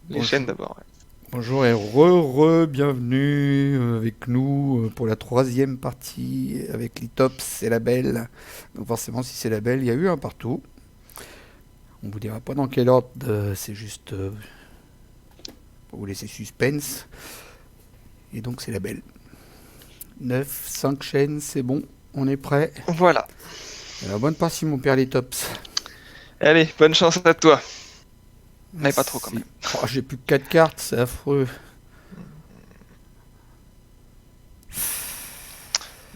Les chaînes Bonjour, d'abord. bonjour et bienvenue avec nous pour la troisième partie avec les tops, c'est la belle. Donc forcément si c'est la belle, il y a eu un partout. On vous dira pas dans quel ordre, c'est juste pour vous laisser suspense. Et donc c'est la belle. 9, 5 chaînes, c'est bon, on est prêt. Voilà. Alors bonne partie mon père les tops. Allez, bonne chance à toi. Mais pas trop quand Merci. même. Oh, j'ai plus que 4 cartes, c'est affreux.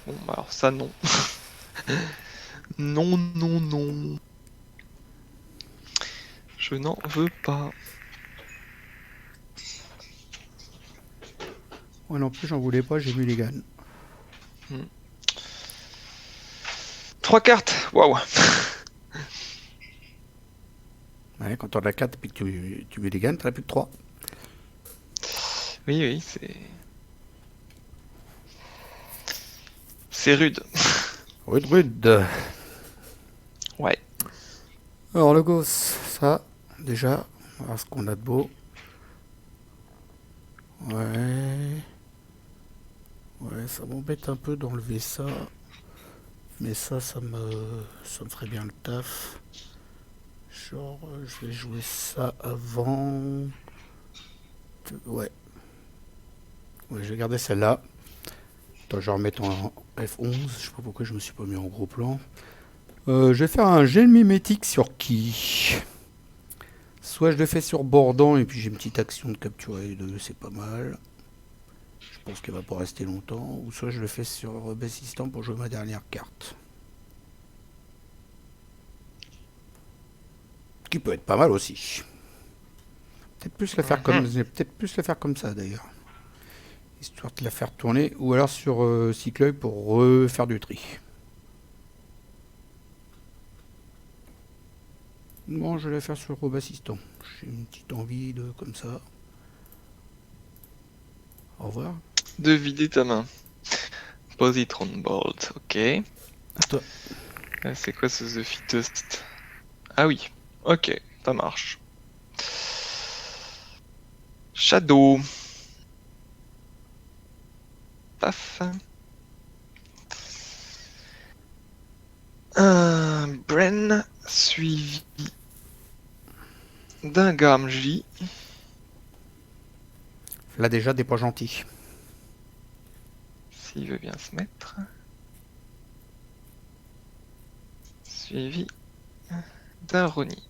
Bon, bah alors ça, non. Non, non, non. Je n'en veux pas. Moi non plus j'en voulais pas, j'ai mulligan. Hmm. Trois cartes. Waouh. Ouais, quand on a 4 et que tu mulligan, t'en as plus que 3. Oui, oui, c'est rude. Rude, rude. Ouais. Alors le gosse, ça, déjà, on va voir ce qu'on a de beau. Ouais, ouais, ça m'embête un peu d'enlever ça. Mais ça me ferait bien le taf. Genre, je vais jouer ça avant. Ouais, ouais, je vais garder celle-là. Attends, je vais remettre en F11. Je sais pas pourquoi je me suis pas mis en gros plan. Je vais faire un gel mimétique sur qui? Soit je le fais sur bordant et puis j'ai une petite action de capturer les deux, c'est pas mal. Je pense qu'elle va pas rester longtemps. Ou soit je le fais sur Bassistant pour jouer ma dernière carte. Qui peut être pas mal aussi. Peut-être plus la faire Mhm. comme, peut-être plus la faire comme ça d'ailleurs. Histoire de la faire tourner. Ou alors sur Cycloï pour refaire du tri. Bon, je vais la faire sur Bassistant. J'ai une petite envie de comme ça. Au revoir. De vider ta main. Positron Bolt. Ok. À toi. C'est quoi ce The Fittest? Ah oui. Ok, ça marche. Shadow. Paf. Un Bren suivi d'un Gamji. Là déjà des pas gentils. S'il veut bien se mettre. Suivi d'un Roni.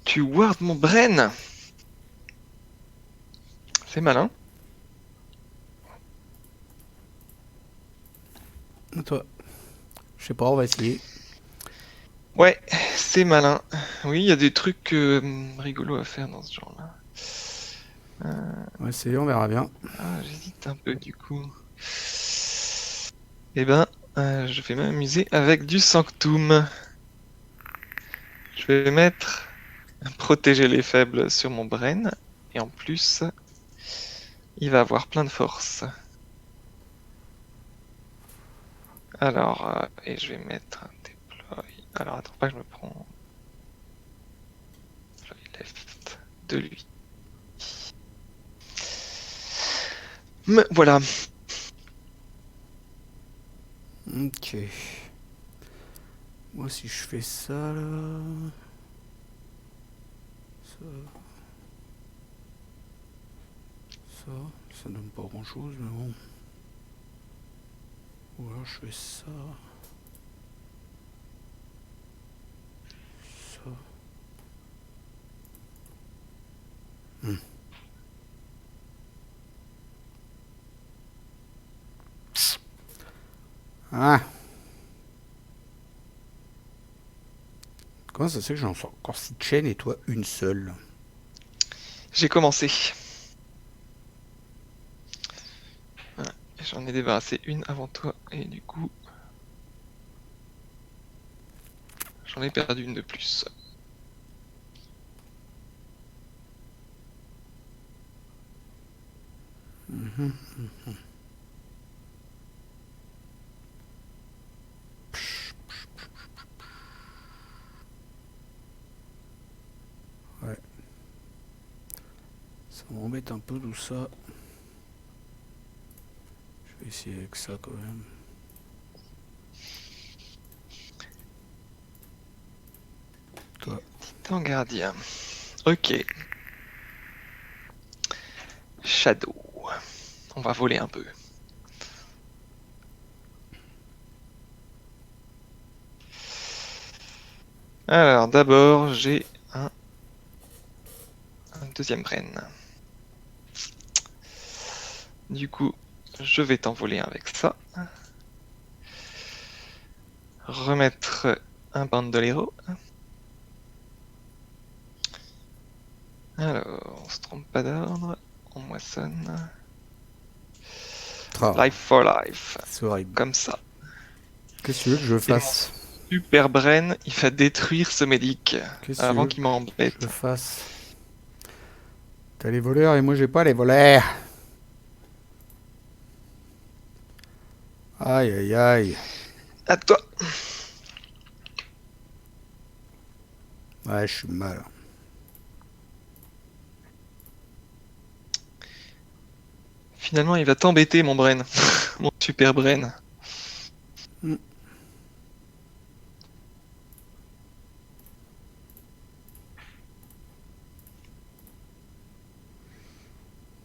Tu ward mon Bren. C'est malin. À toi. Je sais pas, on va essayer. Ouais, c'est malin. Oui, il y a des trucs rigolos à faire dans ce genre-là. Euh, On va essayer, on verra bien. J'hésite un peu du coup. Eh ben, je vais m'amuser avec du Sanctum. Je vais mettre protéger les faibles sur mon Bren. Et en plus, il va avoir plein de force. Alors, et je vais mettre un deploy. Alors, attends pas que je me prends deploy left de lui. Me voilà. Ok. Moi si je fais ça là. Ça, ça, ça donne pas grand chose, mais bon. Ou alors je fais ça, ça. Hmm. Ah, comment ça se fait que j'en sors encore 6 chaînes et toi une seule? J'ai commencé. Voilà. J'en ai débarrassé une avant toi. Et du coup, j'en ai perdu une de plus. Ouais. Ça m'embête un peu tout ça. Je vais essayer avec ça quand même. Toi. Titan gardien. Ok. Shadow. On va voler un peu. Alors, d'abord, j'ai un deuxième brain. Du coup, je vais t'envoler avec ça. Remettre un bandolero. Alors, on se trompe pas d'ordre. On moissonne. Ah, Life for life. c'est horrible. Comme ça. Qu'est-ce que tu veux que je Et mon fasse? super brain, il va détruire ce médic Qu'est-ce que tu avant veux qu'il que je m'embête. fasse? T'as les voleurs et moi j'ai pas les voleurs. Aïe aïe aïe. À toi. Ouais, je suis mal. Finalement, il va t'embêter, mon brain. Mon super brain. Hmm.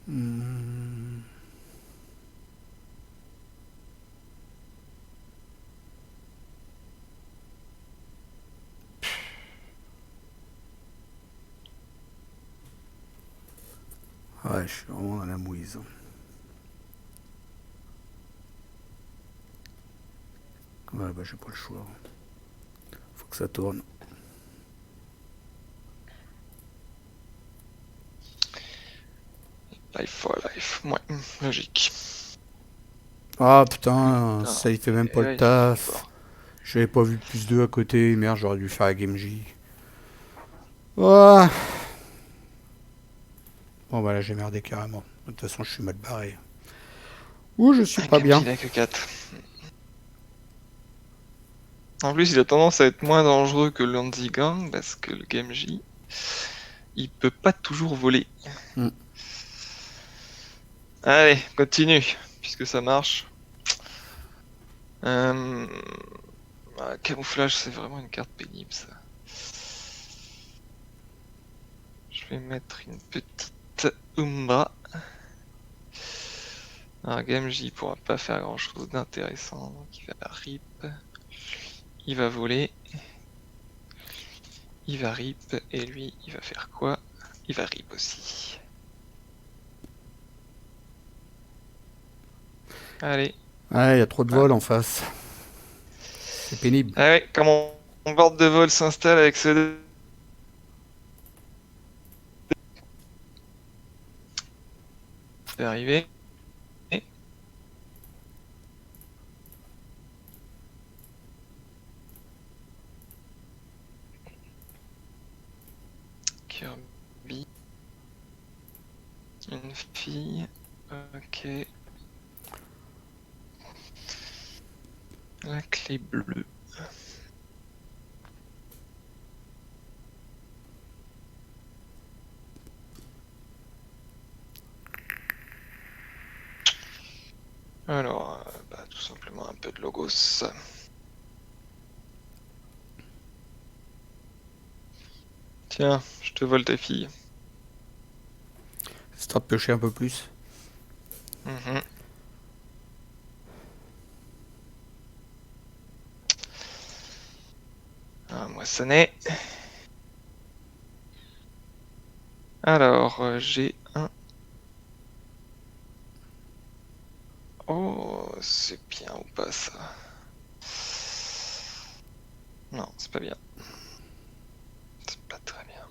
Hmm. Ouais, je suis vraiment dans la mouise. Ouais, bah j'ai pas le choix. Faut que ça tourne. Life for life. Ouais, logique. Ah putain, Putain. ça il fait même Et pas le là, il finit pas. taf. J'avais pas vu le plus 2 à côté. Merde, j'aurais dû faire la Game J. Ah. Bon bah là j'ai merdé carrément. De toute façon je suis mal barré. Ouh, je suis Un pas Gamji bien. n'a que 4. En plus, il a tendance à être moins dangereux que le Gang parce que le Gamji, il peut pas toujours voler. Hmm. Allez, continue, puisque ça marche. Euh, camouflage, c'est vraiment une carte pénible, ça. Je vais mettre une petite Umbra. Alors, Gamji pourra pas faire grand chose d'intéressant, donc il va rip. Il va voler. Il va rip, et lui, il va faire quoi? Il va rip aussi. Allez. Ouais, il y a trop de Ah, vols en face. C'est pénible. ah ouais, quand mon board de vol s'installe avec ce deux. C'est arrivé. Kirby. Une fille. Ok. La clé bleue. Alors, bah, tout simplement un peu de logos. Tiens, je te vole ta fille. C'est à piocher un peu plus. Mhm. Ah, moissonner. Alors, j'ai un. Oh, c'est bien ou pas ça? Non, c'est pas bien. C'est pas très bien.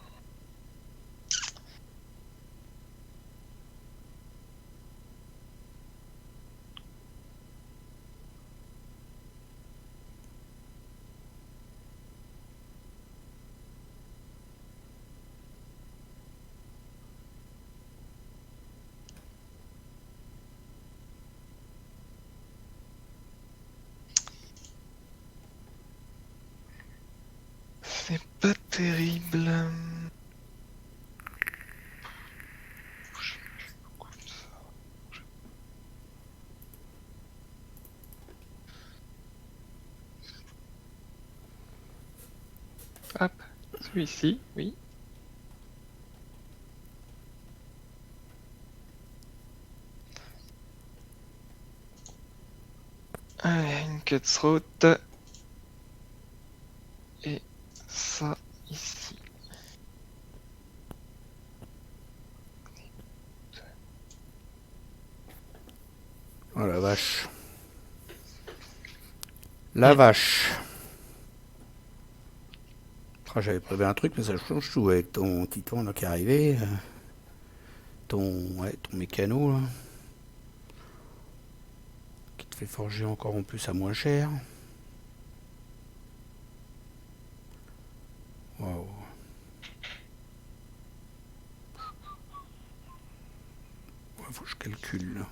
C'est pas terrible. Hop, celui-ci, oui. Allez, une cutthroat. Et ça ici. Oh la vache. La vache. Ah, j'avais prévu un truc, mais ça change tout avec ton titan là, qui est arrivé. Ton mécano là. Qui te fait forger encore en plus à moins cher. Waouh. Ouais, faut que je calcule là.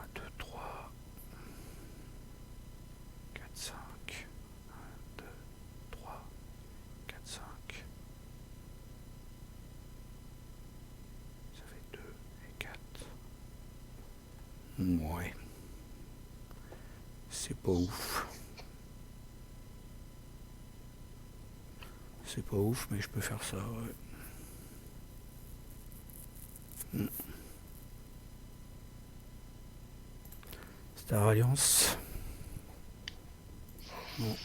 1, 2, 3, 4, 5. 1, 2, 3, 4, 5. Ça fait 2 et 4. Ouais. C'est pas ouf. C'est pas ouf, mais je peux faire ça, ouais. Star Alliance. Non.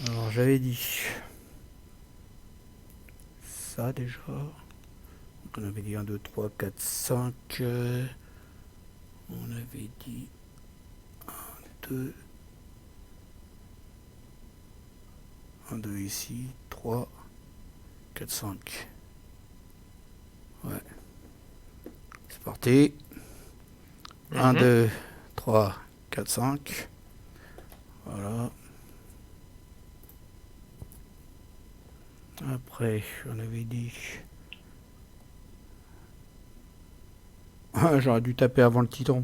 Alors j'avais dit ça déjà. Donc on avait dit 1, 2, 3, 4, 5. On avait dit 2. 1, 2 ici. 3, 4, 5. Ouais. C'est parti. 1, 2, 3, 4, 5. Voilà. Après, on avait dit... Ah, j'aurais dû taper avant le titan.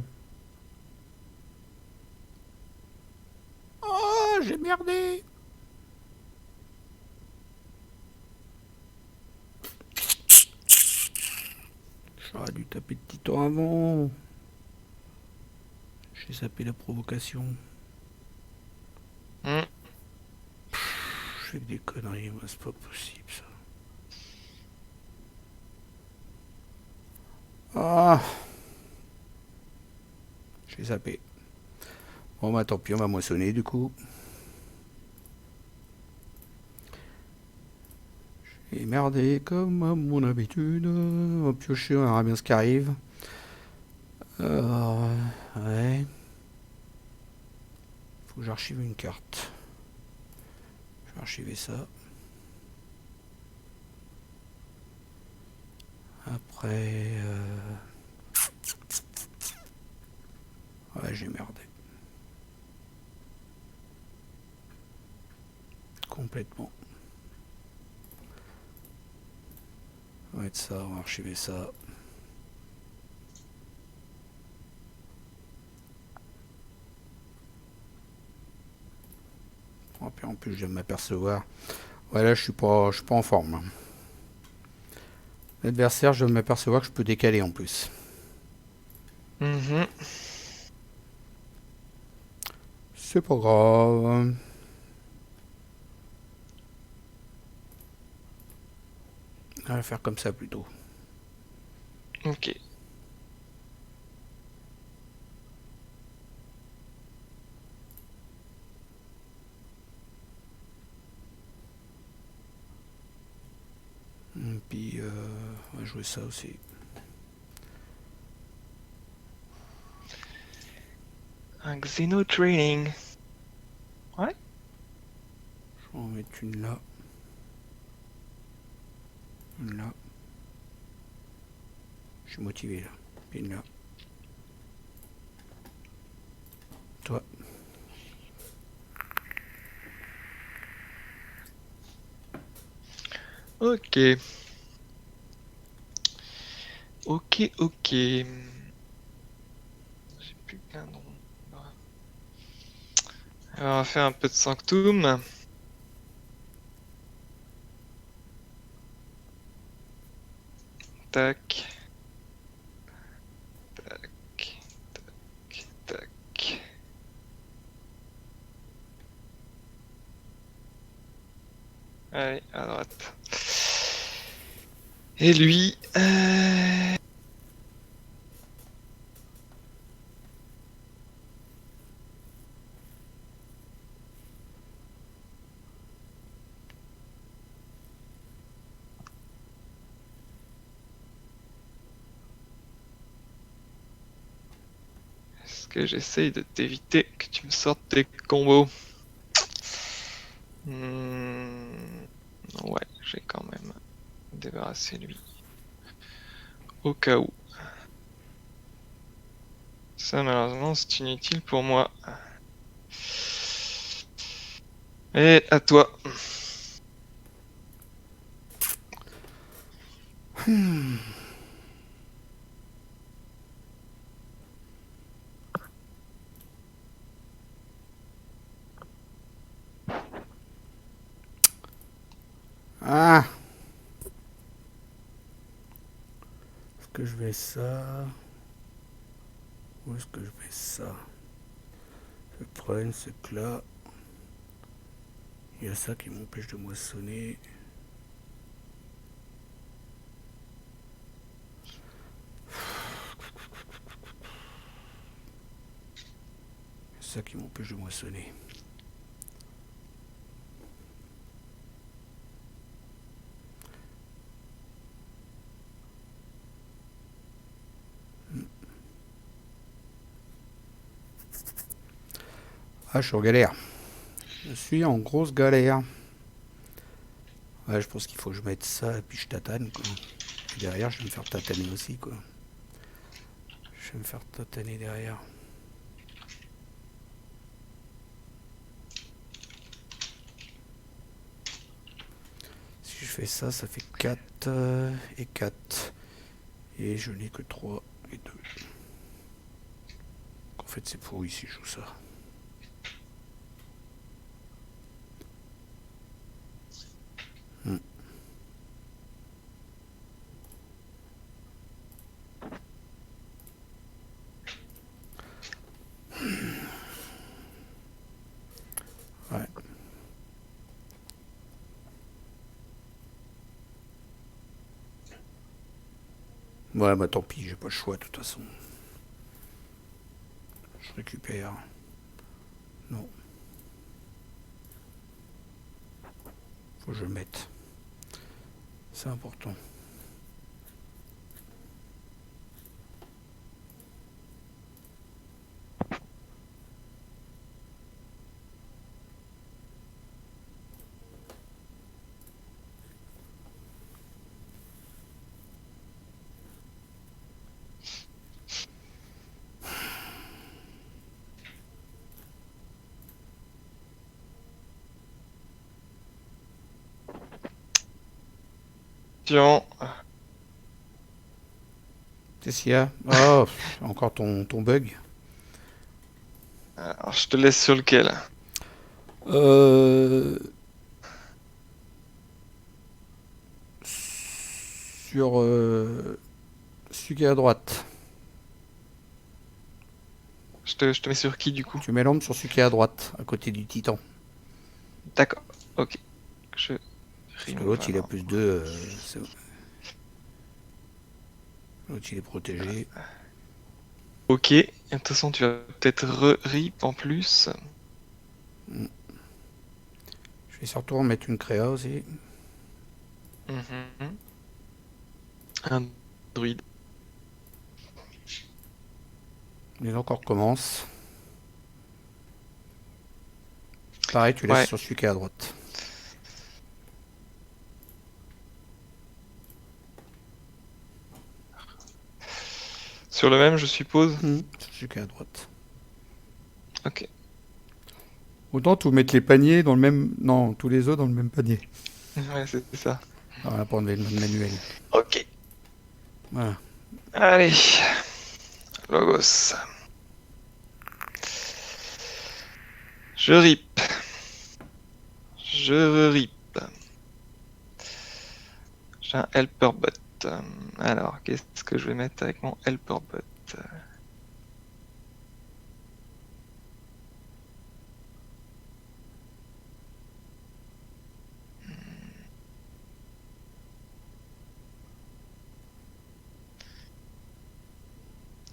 Oh, j'ai merdé. J'aurais dû taper le titan avant. J'ai zappé la provocation. Je fais des conneries, moi, c'est pas possible ça. Ah, j'ai zappé. Bon bah tant pis, on va moissonner du coup. J'ai merdé comme à mon habitude. On va piocher, on verra bien ce qui arrive. Ouais. Faut que j'archive une carte. Je vais archiver ça. Après... Ouais, j'ai merdé. Complètement. On va mettre ça, on va archiver ça. Oh, puis en plus, je viens de m'apercevoir. Ouais, là, je suis pas en forme. L'adversaire, je viens de m'apercevoir que je peux décaler en plus. C'est pas grave. On va faire comme ça plutôt. Ok. Et puis, on va jouer ça aussi. Un Xeno Training. Ouais. Je vais en mettre une là. Une là. Je suis motivé là. Puis une là. Toi. Ok. Ok, ok. J'ai plus qu'un nom. Alors, on va faire un peu de Sanctum. tac. Tac, tac, tac. Allez, à droite. Et lui... Est-ce que j'essaye de t'éviter que tu me sortes tes combos? Ouais, j'ai quand même débarrassé lui. Au cas où. Ça, malheureusement, c'est inutile pour moi. Et à toi. Ah! Est-ce que je vais ça? Où est-ce que je vais ça? Le problème, c'est que là, il y a ça qui m'empêche de moissonner. C'est ça qui m'empêche de moissonner. Ah, je suis en galère. Je suis en grosse galère. Ouais, je pense qu'il faut que je mette ça et puis je tatane, quoi. Et derrière, je vais me faire tataner aussi, quoi. Je vais me faire tataner derrière. Si je fais ça, ça fait 4 et 4. Et je n'ai que 3 et 2. En fait, c'est pourri si je joue ça. Ouais. Ouais, bah tant pis, j'ai pas le choix de toute façon. Je récupère. Non. Faut que je le mette. C'est important. Tiens. Qu'est-ce qu'il y a? Oh, encore ton bug. Alors, je te laisse sur lequel? Euh, sur celui qui est à droite. Je te mets sur qui, du coup? Tu mets l'ombre sur celui qui est à droite, à côté du titan. D'accord, ok. Je Parce que remove l'autre, il a alors. plus 2. L'autre, il est protégé. Ok, et de toute façon, tu vas peut-être re-rip en plus. Je vais surtout remettre une créa aussi. Mhm. Un druide. Les encore commence. Pareil, tu laisses Ouais. sur celui qui est à droite. Sur le même, je suppose. Sur celui qui est à droite. Ok. Autant tout mettre les paniers dans le même. Non, tous les œufs dans le même panier. Ouais, c'est ça. Voilà, pour enlever le mode manuel. Ok. Voilà. Allez. Logos. Je rip. Je re-rip. J'ai un helper bot. Alors, qu'est-ce que je vais mettre avec mon helper bot?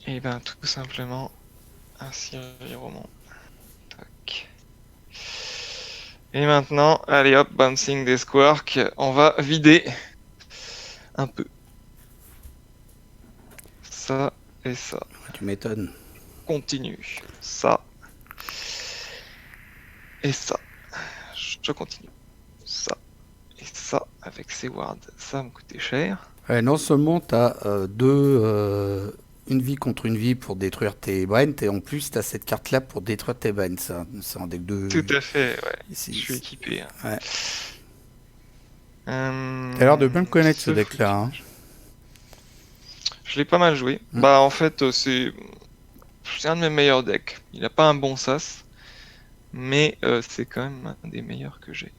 Et ben tout simplement un Roman. Tac. Et maintenant, allez hop, Bouncing des Squark, on va vider un peu. Ça et ça. Tu m'étonnes. Continue. Ça. Et ça. Je continue. Ça. Et ça, avec ces wards, ça va me coûter cher. Ouais, non seulement tu as une vie contre une vie pour détruire tes Brent, et en plus tu as cette carte-là pour détruire tes Brent. C'est un deck de... Tout à fait, ouais. C'est- Je suis équipé. Hein. Ouais. T'as T'as l'air de bien le connaître ce deck-là. Hein. Je l'ai pas mal joué. Bah en fait c'est un de mes meilleurs decks. Il a pas un bon sas, mais c'est quand même un des meilleurs que j'ai.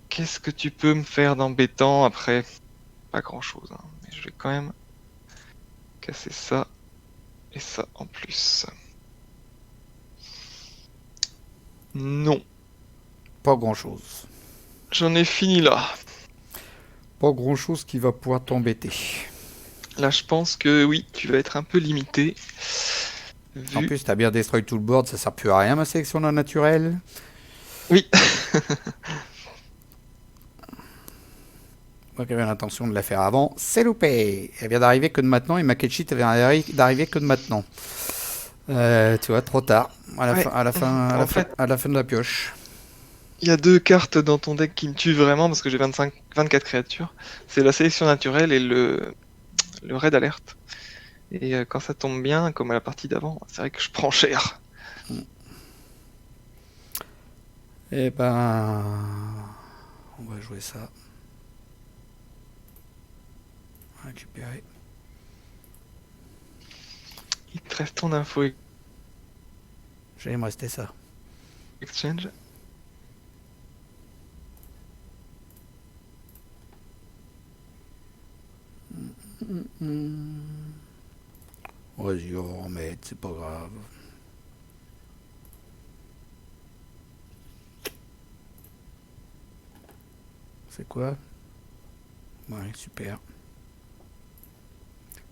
Qu'est-ce que tu peux me faire d'embêtant après? Pas grand-chose, hein. Mais je vais quand même casser ça et ça en plus. Non, Pas grand-chose. j'en ai fini là. Pas grand-chose qui va pouvoir t'embêter. Là, je pense que oui, tu vas être un peu limité. En plus, t'as bien destroy tout le board, ça sert plus à rien ma sélection non naturelle. Oui. Moi qui avais l'intention de la faire avant, c'est loupé. Elle vient d'arriver que de maintenant et ma catch sheet vient d'arriver que de maintenant. Tu vois, trop tard. À la, Ouais. fin, à, la, fin, à, En la fait, fin, à la fin de la pioche. il y a deux cartes dans ton deck qui me tuent vraiment parce que j'ai 24 créatures. C'est la sélection naturelle et le raid alerte. Et quand ça tombe bien, comme à la partie d'avant, c'est vrai que je prends cher. Eh ben, on va jouer ça. Récupérer. Il te reste ton info J'allais me rester ça. exchange. Vas-y, on va remettre, c'est pas grave. C'est quoi? Ouais, super.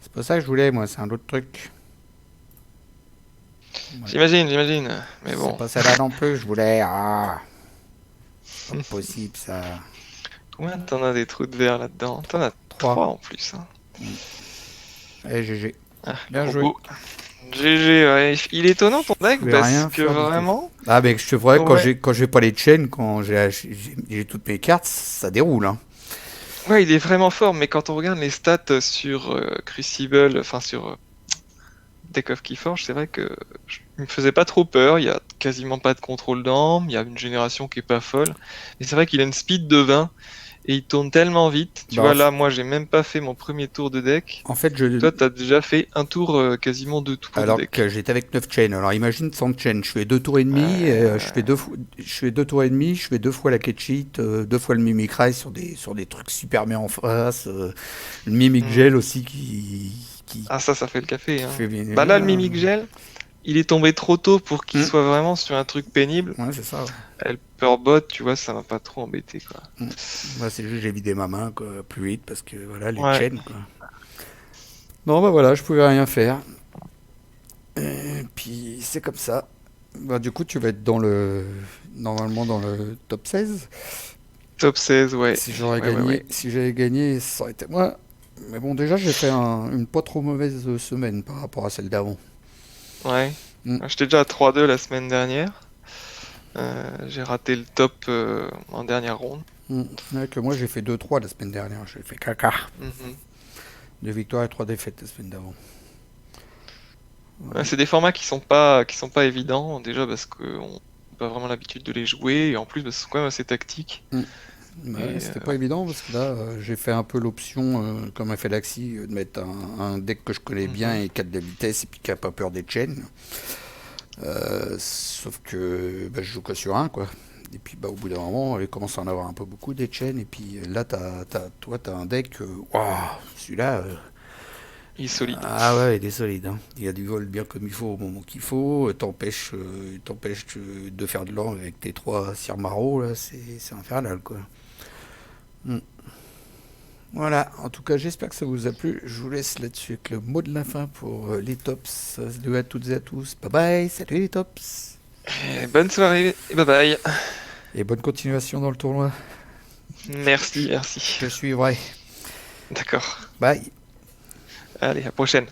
C'est pas ça que je voulais, moi, c'est un autre truc. Ouais. J'imagine. Mais C'est bon. pas celle-là non plus, je voulais. Ah, c'est pas possible ça. Combien t'en as des trous de verre là-dedans? T'en as 3 en plus. Hein. Allez, GG. Ah, Bien gros joué. beau. GG, ouais. Il est étonnant ton deck Je vais parce rien que faire du tout. vraiment. Ah, mais je te vois, Ouais. quand j'ai pas les chaînes, quand j'ai toutes mes cartes, ça déroule. Hein. Ouais, il est vraiment fort, mais quand on regarde les stats sur Crucible, enfin sur Deck of Keyforge, c'est vrai que il me faisait pas trop peur. Il y a quasiment pas de contrôle d'armes, il y a une génération qui est pas folle. Mais c'est vrai qu'il a une speed de 20 et il tourne tellement vite. Tu Bah, vois, là, moi, j'ai même pas fait mon premier tour de deck. en fait, Toi, t'as déjà fait un tour, quasiment 2 tours de alors deck. que j'étais avec 9 chains. Alors imagine 100 chains. Je fais 2 tours et demi, je fais 2 tours et demi, je fais 2 fois la catch sheet, 2 fois le Mimic Rise sur des trucs super bien en face. Le Mimic Gel aussi qui Ah, ça fait le café. Hein. fait bien. Bah là, le Mimic Gel, il est tombé trop tôt pour qu'il soit vraiment sur un truc pénible. Ouais, c'est ça. Ouais. Helperbot, tu vois, ça m'a pas trop embêté, quoi. Moi, c'est juste j'ai vidé ma main quoi, plus vite parce que voilà, les Ouais. chains. Quoi. Non, bah voilà, je pouvais rien faire. Et puis c'est comme ça. Bah, du coup, tu vas être normalement dans le top 16. Top 16, ouais. Si j'aurais Ouais. gagné, si j'avais gagné, ça aurait été moi. Mais bon, déjà, j'ai fait une pas trop mauvaise semaine par rapport à celle d'avant. Ouais. Mm. J'étais déjà à 3-2 la semaine dernière. J'ai raté le top en dernière ronde. Ouais, que moi, j'ai fait 2-3 la semaine dernière. J'ai fait caca. Mhm. 2 victoires et 3 défaites la semaine d'avant. Ouais, c'est des formats qui sont pas évidents, déjà parce qu'on n'a pas vraiment l'habitude de les jouer, et en plus parce qu'ils sont quand même assez tactiques. Ouais, Et, c'était pas évident parce que là, j'ai fait un peu l'option, comme a fait Laxi, de mettre un deck que je connais bien et 4 de vitesse et puis qui a pas peur des chains. Sauf que bah, je joue que sur un, quoi. Et puis bah, au bout d'un moment, il commence à en avoir un peu beaucoup des chaînes. Et puis là, toi, t'as un deck. Waouh, celui-là. Il est solide. Ah ouais, il est solide. Hein. Il a du vol bien comme il faut au moment qu'il faut. T'empêche de faire de l'or avec tes trois Sirmaro. Là, c'est infernal quoi. Hmm. Voilà, en tout cas, j'espère que ça vous a plu. Je vous laisse là-dessus avec le mot de la fin pour les tops. Salut à toutes et à tous. Bye bye, salut les tops. Bonne soirée et bye bye. Et bonne continuation dans le tournoi. Merci, merci. Je suivrai. D'accord. Bye. Allez, à la prochaine.